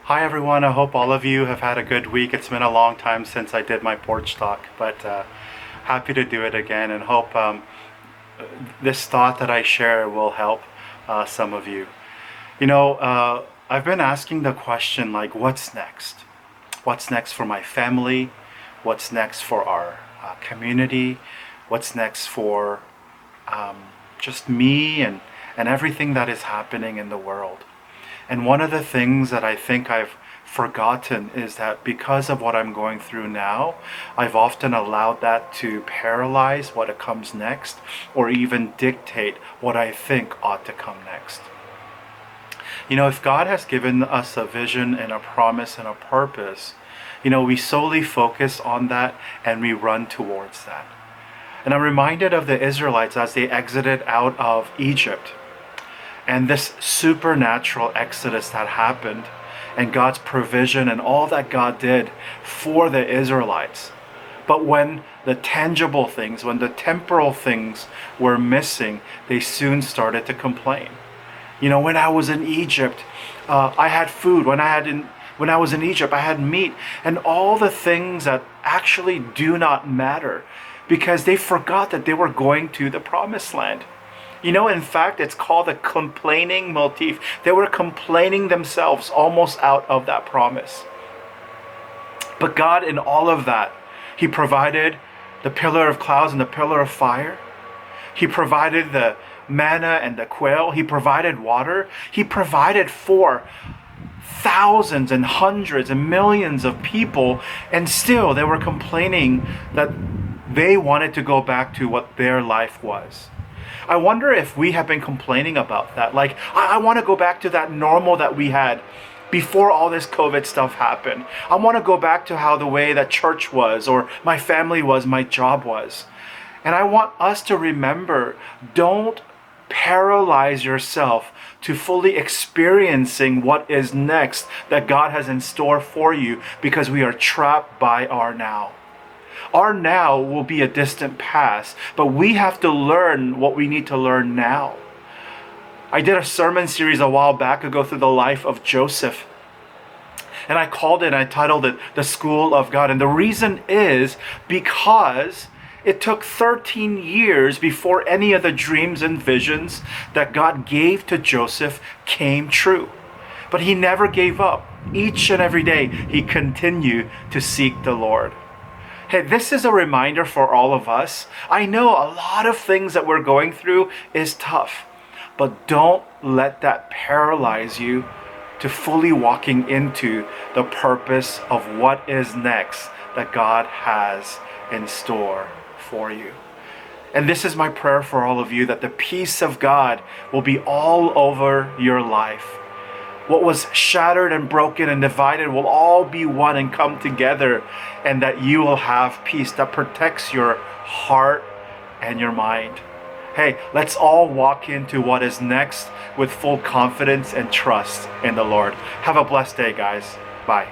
Hi everyone, I hope all of you have had a good week. It's been a long time since I did my Porch Talk, but happy to do it again and hope this thought that I share will help some of you. I've been asking the question like, what's next? What's next for my family? What's next for our community? What's next for just me and everything that is happening in the world? And one of the things that I think I've forgotten is that because of what I'm going through now, I've often allowed that to paralyze what comes next or even dictate what I think ought to come next. If God has given us a vision and a promise and a purpose, we solely focus on that and we run towards that. And I'm reminded of the Israelites as they exited out of Egypt. And this supernatural exodus that happened and God's provision and all that God did for the Israelites. But when the tangible things, when the temporal things were missing, they soon started to complain. When I was in Egypt, I had food. When I was in Egypt, I had meat. And all the things that actually do not matter because they forgot that they were going to the promised land. In fact, it's called a complaining motif. They were complaining themselves almost out of that promise. But God, in all of that, He provided the pillar of clouds and the pillar of fire. He provided the manna and the quail. He provided water. He provided for thousands and hundreds and millions of people. And still, they were complaining that they wanted to go back to what their life was. I wonder if we have been complaining about that. Like, I want to go back to that normal that we had before all this COVID stuff happened. I want to go back to how the way that church was, or my family was, my job was. And I want us to remember, don't paralyze yourself to fully experiencing what is next that God has in store for you because we are trapped by our now. Our now will be a distant past, but we have to learn what we need to learn now. I did a sermon series a while back ago through the life of Joseph. And I titled it The School of God. And the reason is because it took 13 years before any of the dreams and visions that God gave to Joseph came true. But he never gave up. Each and every day, he continued to seek the Lord. Hey, this is a reminder for all of us. I know a lot of things that we're going through is tough, but don't let that paralyze you to fully walking into the purpose of what is next that God has in store for you. And this is my prayer for all of you, that the peace of God will be all over your life. What was shattered and broken and divided will all be one and come together, and that you will have peace that protects your heart and your mind. Hey, let's all walk into what is next with full confidence and trust in the Lord. Have a blessed day, guys. Bye.